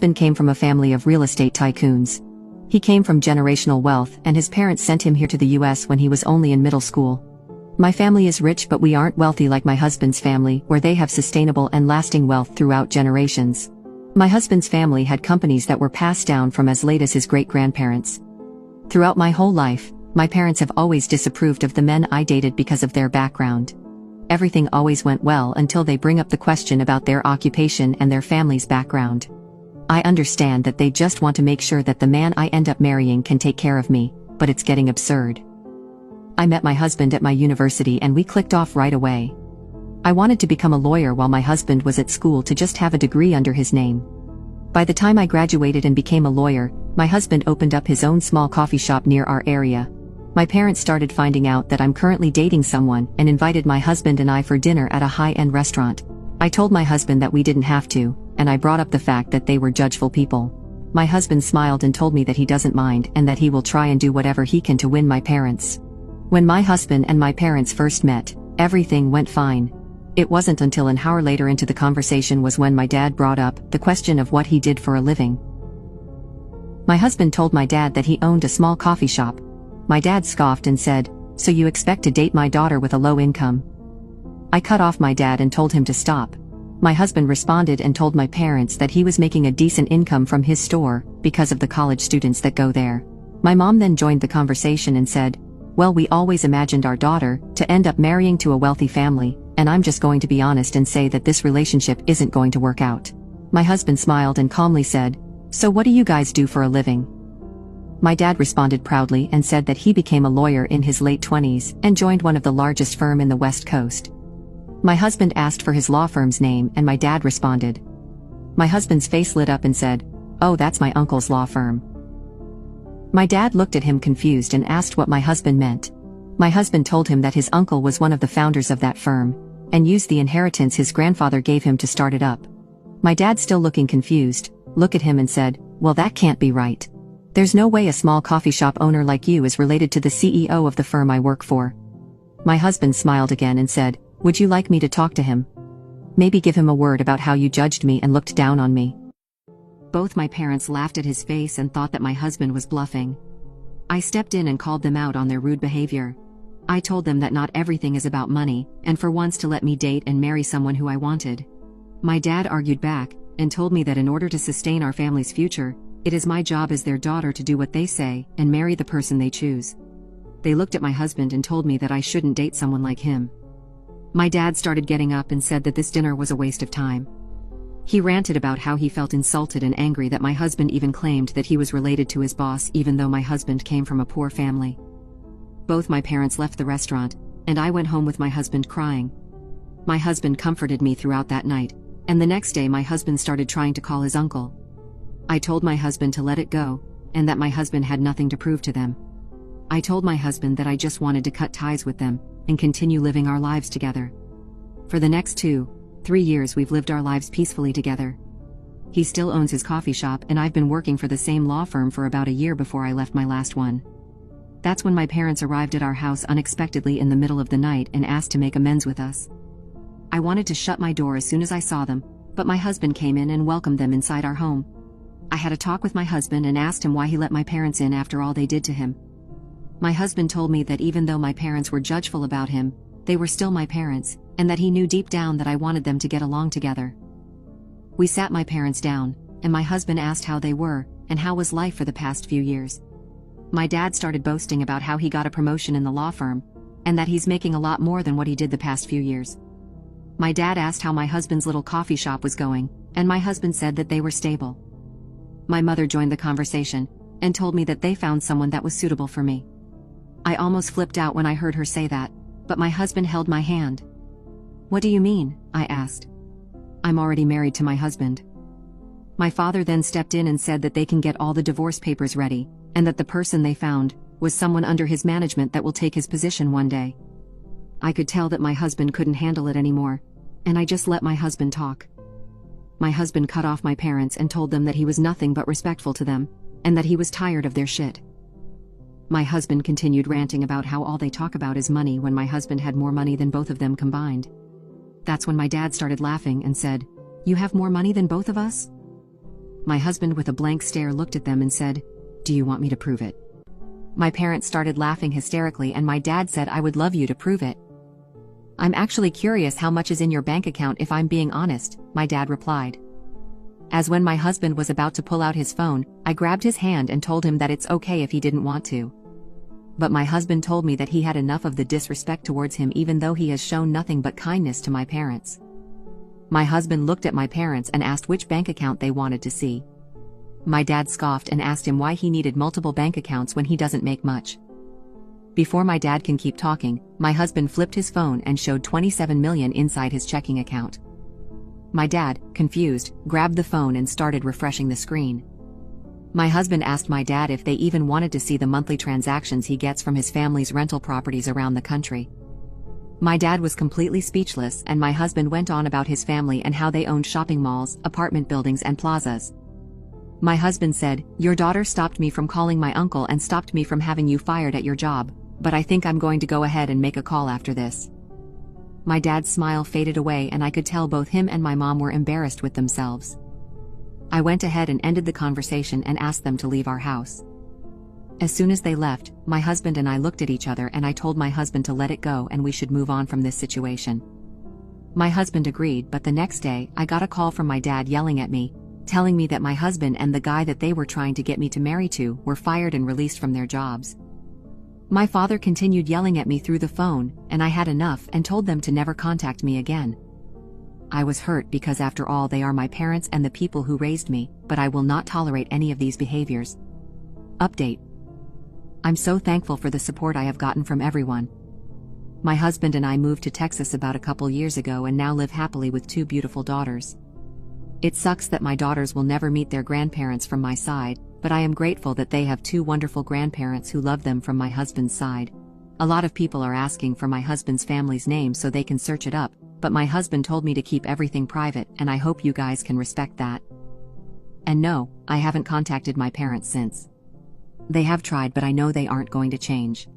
husband came from a family of real estate tycoons. He came from generational wealth and his parents sent him here to the US when he was only in middle school. My family is rich, but we aren't wealthy like my husband's family, where they have sustainable and lasting wealth throughout generations. My husband's family had companies that were passed down from as late as his great-grandparents. Throughout my whole life, my parents have always disapproved of the men I dated because of their background. Everything always went well until they bring up the question about their occupation and their family's background. I understand that they just want to make sure that the man I end up marrying can take care of me, but it's getting absurd. I met my husband at my university and we clicked off right away. I wanted to become a lawyer while my husband was at school to just have a degree under his name. By the time I graduated and became a lawyer, my husband opened up his own small coffee shop near our area. My parents started finding out that I'm currently dating someone and invited my husband and I for dinner at a high-end restaurant. I told my husband that we didn't have to, and I brought up the fact that they were judgeful people. My husband smiled and told me that he doesn't mind and that he will try and do whatever he can to win my parents. When my husband and my parents first met, everything went fine. It wasn't until an hour later into the conversation was when my dad brought up the question of what he did for a living. My husband told my dad that he owned a small coffee shop. My dad scoffed and said, "So you expect to date my daughter with a low income?" I cut off my dad and told him to stop. My husband responded and told my parents that he was making a decent income from his store because of the college students that go there. My mom then joined the conversation and said, "Well, we always imagined our daughter to end up marrying to a wealthy family, and I'm just going to be honest and say that this relationship isn't going to work out." My husband smiled and calmly said, "So what do you guys do for a living?" My dad responded proudly and said that he became a lawyer in his late 20s and joined one of the largest firms in the West Coast. My husband asked for his law firm's name and my dad responded. My husband's face lit up and said, "Oh, that's my uncle's law firm." My dad looked at him confused and asked what my husband meant. My husband told him that his uncle was one of the founders of that firm, and used the inheritance his grandfather gave him to start it up. My dad, still looking confused, looked at him and said, "Well, that can't be right. There's no way a small coffee shop owner like you is related to the CEO of the firm I work for." My husband smiled again and said, "Would you like me to talk to him? Maybe give him a word about how you judged me and looked down on me?" Both my parents laughed at his face and thought that my husband was bluffing. I stepped in and called them out on their rude behavior. I told them that not everything is about money, and for once to let me date and marry someone who I wanted. My dad argued back, and told me that in order to sustain our family's future, it is my job as their daughter to do what they say and marry the person they choose. They looked at my husband and told me that I shouldn't date someone like him. My dad started getting up and said that this dinner was a waste of time. He ranted about how he felt insulted and angry that my husband even claimed that he was related to his boss even though my husband came from a poor family. Both my parents left the restaurant, and I went home with my husband crying. My husband comforted me throughout that night, and the next day my husband started trying to call his uncle. I told my husband to let it go, and that my husband had nothing to prove to them. I told my husband that I just wanted to cut ties with them, and continue living our lives together. For the next 2-3 years we've lived our lives peacefully together. He still owns his coffee shop and I've been working for the same law firm for about a year before I left my last one. That's when my parents arrived at our house unexpectedly in the middle of the night and asked to make amends with us. I wanted to shut my door as soon as I saw them, but my husband came in and welcomed them inside our home. I had a talk with my husband and asked him why he let my parents in after all they did to him. My husband told me that even though my parents were judgeful about him, they were still my parents, and that he knew deep down that I wanted them to get along together. We sat my parents down, and my husband asked how they were, and how was life for the past few years. My dad started boasting about how he got a promotion in the law firm, and that he's making a lot more than what he did the past few years. My dad asked how my husband's little coffee shop was going, and my husband said that they were stable. My mother joined the conversation, and told me that they found someone that was suitable for me. I almost flipped out when I heard her say that, but my husband held my hand. "What do you mean?" I asked. "I'm already married to my husband." My father then stepped in and said that they can get all the divorce papers ready, and that the person they found was someone under his management that will take his position one day. I could tell that my husband couldn't handle it anymore, and I just let my husband talk. My husband cut off my parents and told them that he was nothing but respectful to them, and that he was tired of their shit. My husband continued ranting about how all they talk about is money when my husband had more money than both of them combined. That's when my dad started laughing and said, "You have more money than both of us?" My husband with a blank stare looked at them and said, "Do you want me to prove it?" My parents started laughing hysterically and my dad said, "I would love you to prove it." "I'm actually curious how much is in your bank account if I'm being honest," my dad replied. As when my husband was about to pull out his phone, I grabbed his hand and told him that it's okay if he didn't want to. But my husband told me that he had enough of the disrespect towards him even though he has shown nothing but kindness to my parents. My husband looked at my parents and asked which bank account they wanted to see. My dad scoffed and asked him why he needed multiple bank accounts when he doesn't make much. Before my dad can keep talking, my husband flipped his phone and showed 27 million inside his checking account. My dad, confused, grabbed the phone and started refreshing the screen. My husband asked my dad if they even wanted to see the monthly transactions he gets from his family's rental properties around the country. My dad was completely speechless and my husband went on about his family and how they owned shopping malls, apartment buildings and plazas. My husband said, "Your daughter stopped me from calling my uncle and stopped me from having you fired at your job, but I think I'm going to go ahead and make a call after this." My dad's smile faded away and I could tell both him and my mom were embarrassed with themselves. I went ahead and ended the conversation and asked them to leave our house. As soon as they left, my husband and I looked at each other and I told my husband to let it go and we should move on from this situation. My husband agreed, but the next day, I got a call from my dad yelling at me, telling me that my husband and the guy that they were trying to get me to marry to were fired and released from their jobs. My father continued yelling at me through the phone, and I had enough and told them to never contact me again. I was hurt because after all they are my parents and the people who raised me, but I will not tolerate any of these behaviors. Update. I'm so thankful for the support I have gotten from everyone. My husband and I moved to Texas about a couple years ago and now live happily with 2 beautiful daughters. It sucks that my daughters will never meet their grandparents from my side, but I am grateful that they have 2 wonderful grandparents who love them from my husband's side. A lot of people are asking for my husband's family's name so they can search it up, but my husband told me to keep everything private and I hope you guys can respect that. And no, I haven't contacted my parents since. They have tried but I know they aren't going to change.